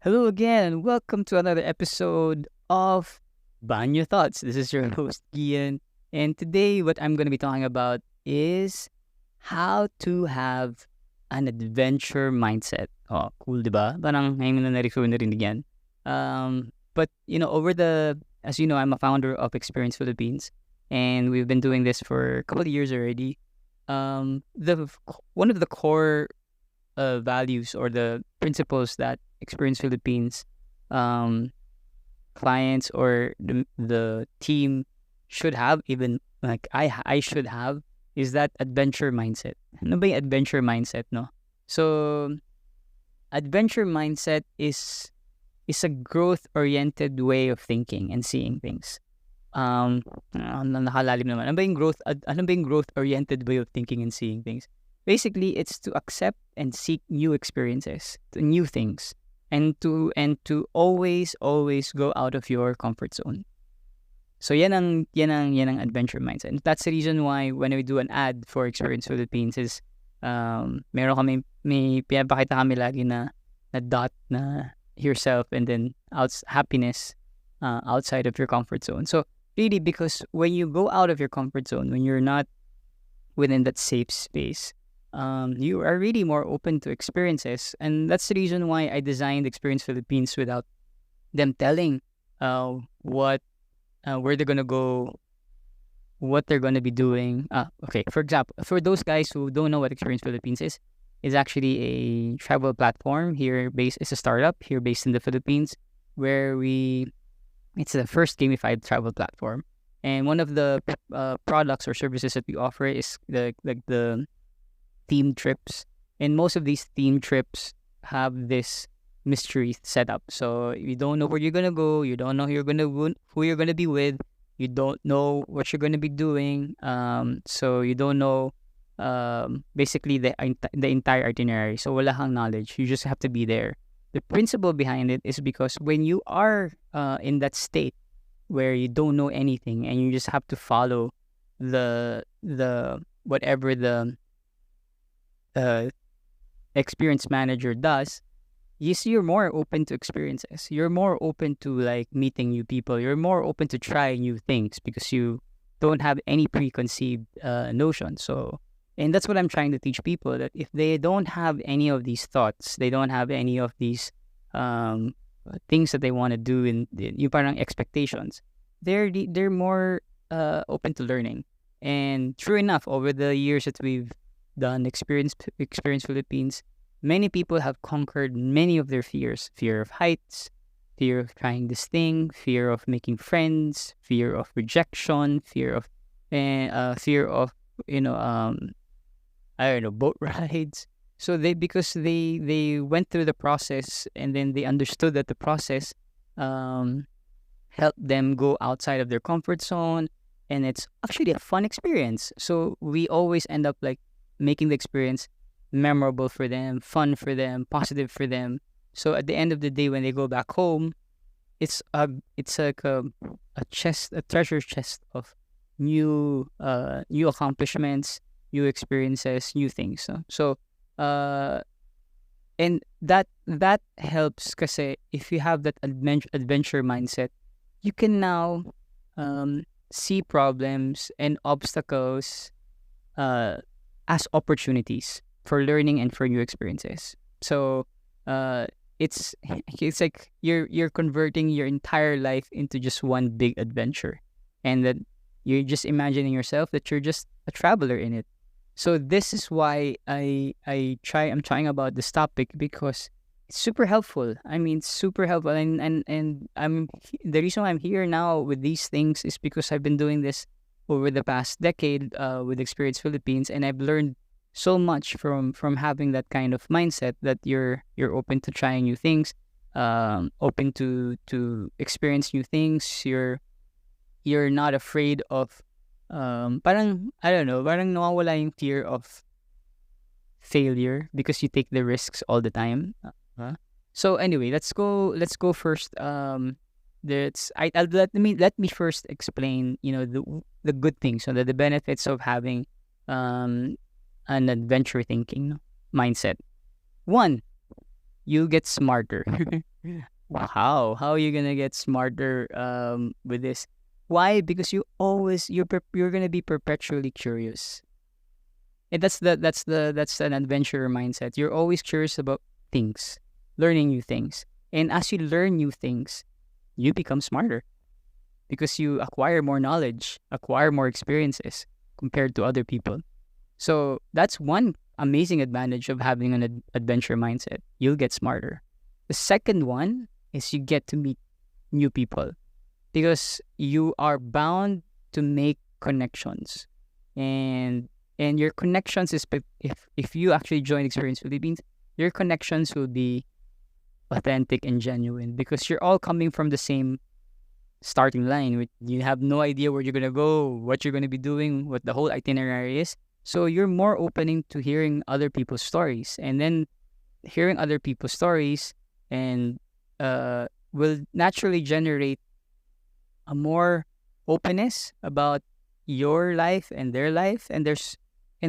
Hello again, and welcome to another episode of BanyoThoughts. This is your host, Gian, and today what I'm going to be talking about is how to have an adventure mindset. Oh, cool, di ba? Parang ngayon na narinig yan. But, as you know, I'm a founder of Experience Philippines, and we've been doing this for a couple of years already. One of the core values or the principles that Experience Philippines um, clients or the team should have, even like I should have, is that adventure mindset. Ano ba yung adventure mindset, no? So, adventure mindset is a growth-oriented way of thinking and seeing things. Nakalalim naman. Ano ba yung growth-oriented way of thinking and seeing things? Basically, it's to accept and seek new experiences, new things, and to always go out of your comfort zone. So yan ang adventure mindset. And that's the reason why when we do an ad for Experience Philippines is may pinapakita kami lagi na dot na yourself and then happiness outside of your comfort zone. So really, because when you go out of your comfort zone, when you're not within that safe space, you are really more open to experiences. And that's the reason why I designed Experience Philippines without them telling what where they're gonna go, what they're gonna be doing. Okay, for example, for those guys who don't know what Experience Philippines is actually a travel platform it's a startup here based in the Philippines where it's the first gamified travel platform. And one of the products or services that we offer is the theme trips. And most of these theme trips have this mystery setup. So you don't know where you're gonna go, you don't know who you're gonna be with, you don't know what you're gonna be doing. So you don't know basically the entire itinerary. So wala kang knowledge. You just have to be there. The principle behind it is because when you are in that state where you don't know anything and you just have to follow the whatever the experience manager does, you're more open to experiences. You're more open to like meeting new people. You're more open to try new things because you don't have any preconceived notion. So, and that's what I'm trying to teach people, that if they don't have any of these thoughts, they don't have any of these things that they want to do in yung parang expectations, they're more open to learning. And true enough, over the years that we've done Experience Philippines, many people have conquered many of their fears: fear of heights, fear of trying this thing, fear of making friends, fear of rejection, fear of you know I don't know, boat rides. So they went through the process, and then they understood that the process helped them go outside of their comfort zone, and it's actually a fun experience. So we always end up like making the experience memorable for them, fun for them, positive for them. So at the end of the day, when they go back home, it's like a treasure chest of new accomplishments, new experiences, new things. So and that helps kasi if you have that adventure mindset, you can now see problems and obstacles as opportunities for learning and for new experiences. So it's like you're converting your entire life into just one big adventure, and that you're just imagining yourself that you're just a traveler in it. So this is why I'm trying about this topic, because it's super helpful. I mean, super helpful, and the reason why I'm here now with these things is because I've been doing this over the past decade with Experience Philippines, and I've learned so much from having that kind of mindset, that you're open to trying new things, open to experience new things. You're not afraid of parang I don't know, parang nawawala yung fear of failure because you take the risks all the time. So anyway, let's go first. Let me first explain, the good things, so the benefits of having an adventure thinking mindset. One, you get smarter. How are you gonna get smarter with this? Why? Because you're gonna be perpetually curious. And that's an adventurer mindset. You're always curious about things, learning new things. And as you learn new things, you become smarter because you acquire more knowledge, acquire more experiences compared to other people. So that's one amazing advantage of having an adventure mindset. You'll get smarter. The second one is you get to meet new people because you are bound to make connections, and your connections is if you actually join Experience Philippines, your connections will be authentic and genuine because you're all coming from the same starting line. You have no idea where you're gonna go, what you're gonna be doing, what the whole itinerary is. So you're more opening to hearing other people's stories, and then hearing other people's stories and will naturally generate a more openness about your life and their life, and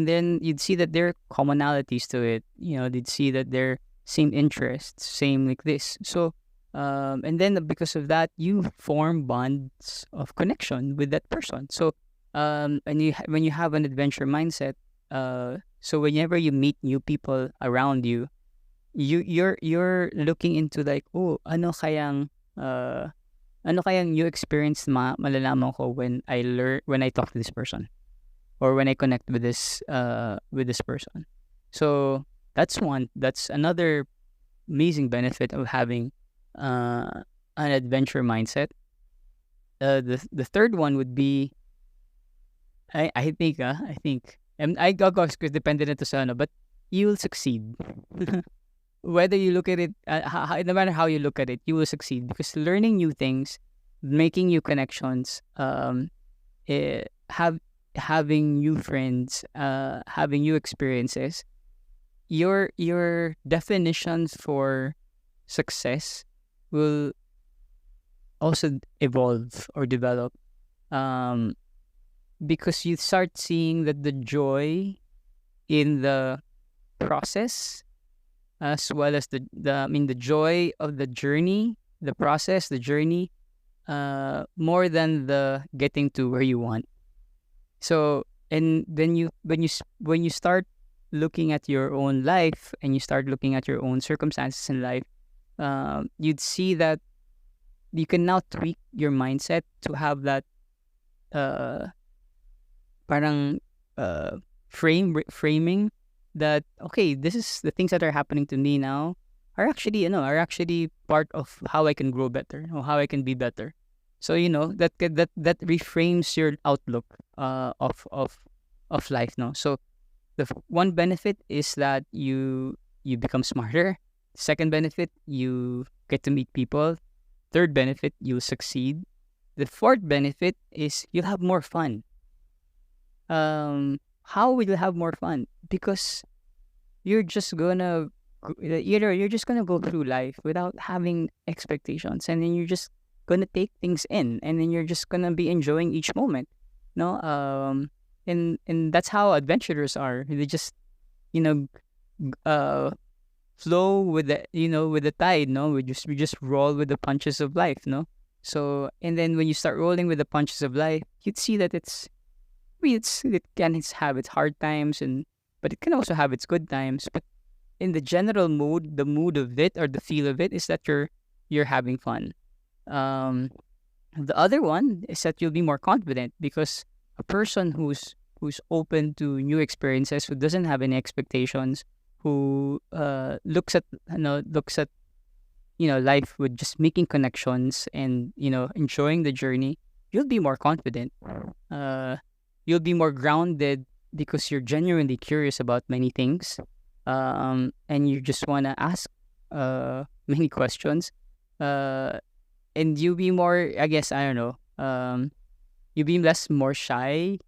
then you'd see that there are commonalities to it. You'd see that they're same interests, same like this. So and then because of that, you form bonds of connection with that person. So and when you have an adventure mindset, so whenever you meet new people around you, you're looking into like, oh, ano kayang new experience malalaman ko when I talk to this person, or when I connect with this person. So that's another amazing benefit of having an adventure mindset. The third one would be, I think, and I gagawin ko depende na to sa ano, but you will succeed. Whether you look at it, no matter how you look at it, you will succeed because learning new things, making new connections, having new friends, having new experiences, your definitions for success will also evolve or develop, because you start seeing that the joy in the process, as well as the joy of the journey, the process, the journey, more than the getting to where you want. So, and then when you start looking at your own life and you start looking at your own circumstances in life, you'd see that you can now tweak your mindset to have that parang framing that, okay, this is the things that are happening to me now are actually part of how I can grow better or how I can be better. So that reframes your outlook of life. No, so the one benefit is that you become smarter. Second benefit, you get to meet people. Third benefit, you succeed. The fourth benefit is you'll have more fun. How will you have more fun? Because you're just gonna go through life without having expectations, and then you're just gonna take things in, and then you're just gonna be enjoying each moment. No, and that's how adventurers are. They just you know flow with the tide. No, we just roll with the punches of life. No, so and then when you start rolling with the punches of life, you'd see that it can have its hard times, but it can also have its good times. But in the general mood, the mood of it or the feel of it is that you're having fun. Um, the other one is that you'll be more confident because a person who's open to new experiences, who doesn't have any expectations, who looks at life with just making connections and enjoying the journey, you'll be more confident. You'll be more grounded because you're genuinely curious about many things, and you just want to ask many questions, and you'll be more, I guess, I don't know, you'll be more shy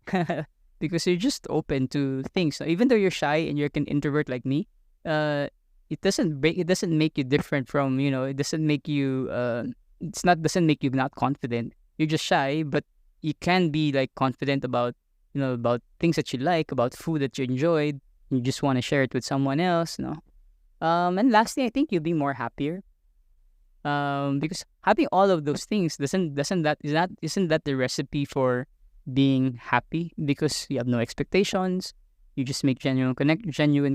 because you're just open to things. So even though you're shy and you're an introvert like me, it doesn't make you different from, it doesn't make you doesn't make you not confident. You're just shy, but you can be like confident about about things that you like, about food that you enjoyed. You just want to share it with someone else. And lastly, I think you'll be more happier Because having all of those things isn't that the recipe for being happy? Because you have no expectations, you just make genuine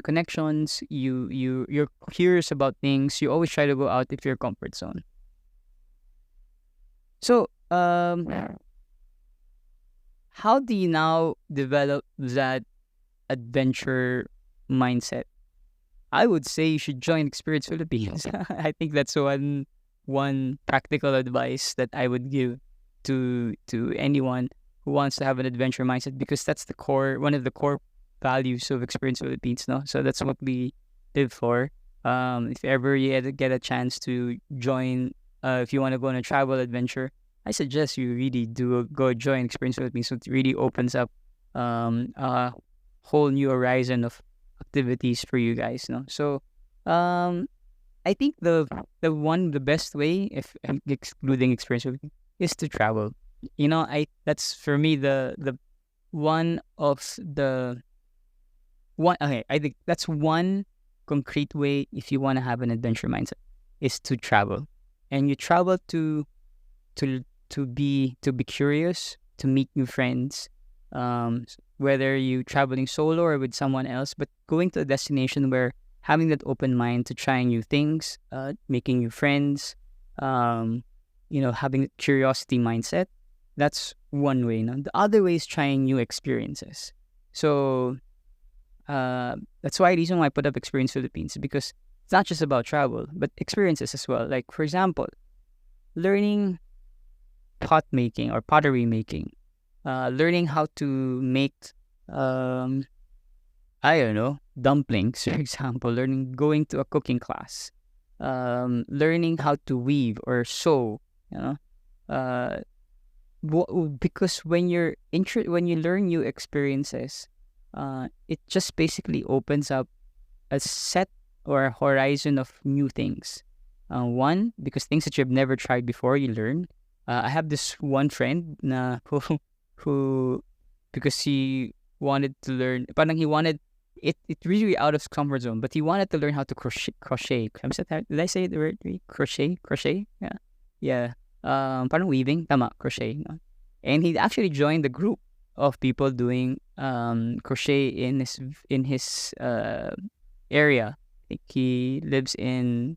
connections. You're curious about things. You always try to go out of your comfort zone. So how do you now develop that adventure mindset? I would say you should join Experience Philippines. I think that's one practical advice that I would give to anyone who wants to have an adventure mindset, because that's one of the core values of Experience Philippines. No, so that's what we live for. If ever you get a chance to join, if you want to go on a travel adventure, I suggest you really do go join Experience Philippines. So it really opens up a whole new horizon of activities for you guys. No, so I think the best way, if excluding Experience Philippines, is to travel. That's for me the one of the one. Okay, I think that's one concrete way if you want to have an adventure mindset, is to travel, and you travel to be curious, to meet new friends, whether you traveling solo or with someone else, but going to a destination where having that open mind to trying new things, making new friends, having a curiosity mindset. That's one way. No? The other way is trying new experiences. So that's why the reason why I put up Experience Philippines, because it's not just about travel, but experiences as well. Like, for example, learning pot making or pottery making, learning how to make, I don't know, dumplings, for example, going to a cooking class, learning how to weave or sew, you know, because when when you learn new experiences, it just basically opens up a set or a horizon of new things. One, because things that you've never tried before, you learn. I have this one friend na who because he wanted to learn, parang he wanted it really out of his comfort zone, but he wanted to learn how to crochet. Did I say the word crochet? Yeah, yeah. Parang weaving, tama, crochet. No? And he actually joined the group of people doing crochet in his area. I think he lives in.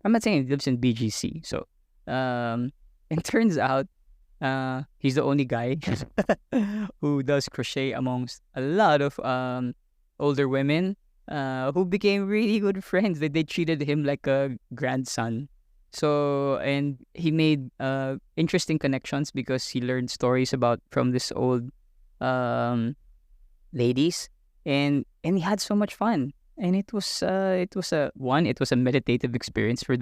I'm not saying he lives in BGC. So, it turns out, he's the only guy who does crochet amongst a lot of older women who became really good friends. They treated him like a grandson. So, and he made interesting connections because he learned stories from this old ladies, and he had so much fun. And it was a meditative experience for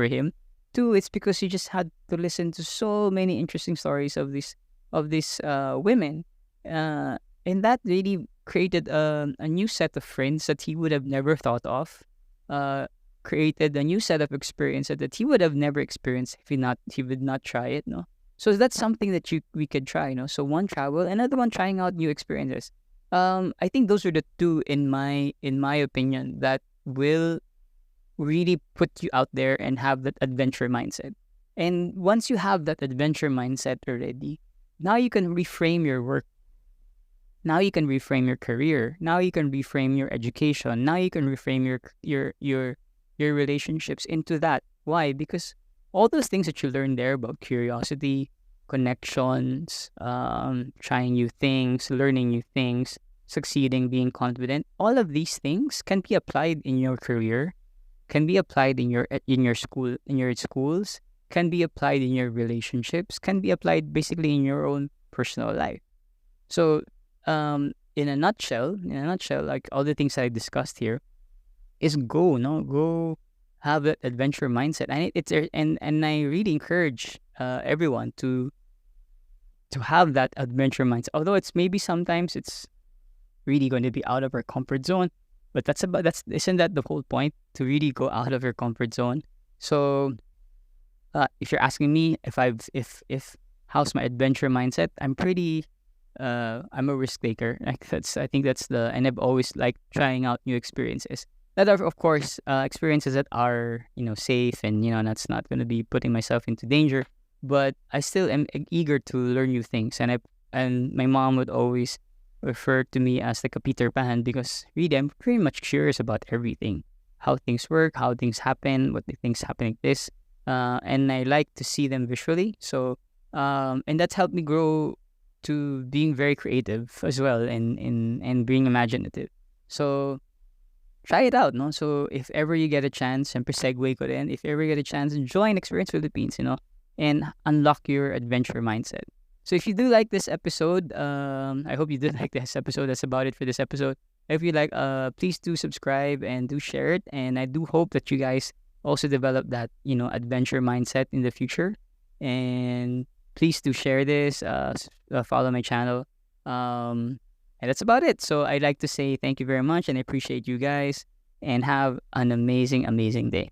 him. Two, it's because he just had to listen to so many interesting stories of these women, and that really created a new set of friends that he would have never thought of. Created a new set of experiences that he would have never experienced if he would not try it. No, so that's something that we could try. No, so one, travel, another one, trying out new experiences. I think those are the two in my opinion that will really put you out there and have that adventure mindset. And once you have that adventure mindset already, now you can reframe your work. Now you can reframe your career. Now you can reframe your education. Now you can reframe your relationships into that. Why? Because all those things that you learned there about curiosity, connections, trying new things, learning new things, succeeding, being confident, all of these things can be applied in your career, can be applied in your schools, can be applied in your relationships, can be applied basically in your own personal life. So, in a nutshell, like all the things I discussed here, is go have that adventure mindset, and I really encourage everyone to have that adventure mindset. Although sometimes it's really going to be out of our comfort zone, but isn't that the whole point, to really go out of your comfort zone? So, if you're asking me if how's my adventure mindset, I'm a risk taker. I think and I've always liked trying out new experiences. that are, of course, experiences that are, safe, and, that's not going to be putting myself into danger. But I still am eager to learn new things. And my mom would always refer to me as like a Peter Pan, because really I'm pretty much curious about everything, how things work, how things happen, what the things happen like this. And I like to see them visually. So, and that's helped me grow to being very creative as well, and being imaginative. So try it out, no? So if ever you get a chance, and segue ko din, if ever you get a chance, join Experience Philippines, and unlock your adventure mindset. So if you do like this episode, I hope you did like this episode. That's about it for this episode. If you like, please do subscribe and do share it. And I do hope that you guys also develop that, adventure mindset in the future. And please do share this, follow my channel. And that's about it. So I'd like to say thank you very much, and I appreciate you guys, and have an amazing, amazing day.